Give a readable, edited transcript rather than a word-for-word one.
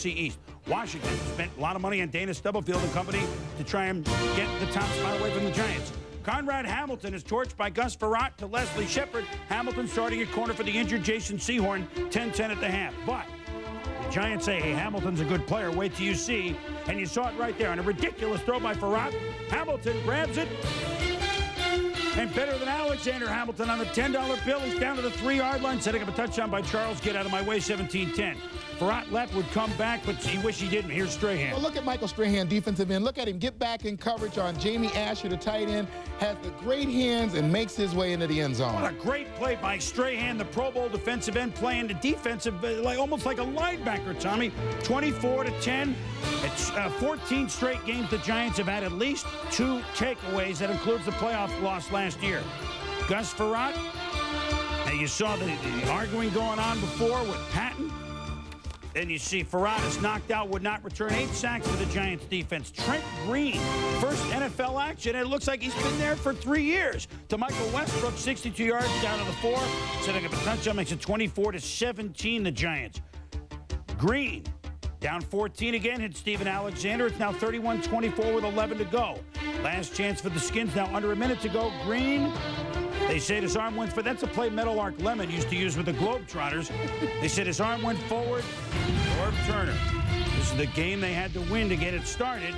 NFC East. Washington spent a lot of money on Dana Stubblefield and company to try and get the top spot away from the Giants. Conrad Hamilton is torched by Gus Frerotte to Leslie Shepard. Hamilton starting at corner for the injured Jason Sehorn, 10-10 at the half. But the Giants say, hey, Hamilton's a good player. Wait till you see. And you saw it right there on a ridiculous throw by Frerotte. Hamilton grabs it. And better than Alexander Hamilton on the $10 bill. He's down to the 3-yard line, setting up a touchdown by Charles. Get out of my way, 17-10. Frerotte left, would come back, but he wish he didn't. Here's Strahan. Well, look at Michael Strahan, defensive end. Look at him get back in coverage on Jamie Asher, the tight end. Has the great hands and makes his way into the end zone. What a great play by Strahan, the Pro Bowl defensive end, playing the defensive, almost like a linebacker, Tommy. 24-10. It's 14 straight games the Giants have had at least 2 takeaways. That includes the playoff loss last year. Gus Frerotte, and you saw the arguing going on before with Patton. And you see Frerotte is knocked out, would not return. 8 sacks for the Giants defense. Trent Green, first NFL action. It looks like he's been there for 3 years. To Michael Westbrook, 62 yards down to the 4. Setting up a touchdown, makes it 24-17, the Giants. Green, down 14 again, hit Steven Alexander. It's now 31-24 with 11 to go. Last chance for the Skins, now under a minute to go. Green, they said his arm went for, that's a play Meadowlark Lemon used to use with the Globetrotters. They said his arm went forward. Orb Turner. This is the game they had to win to get it started.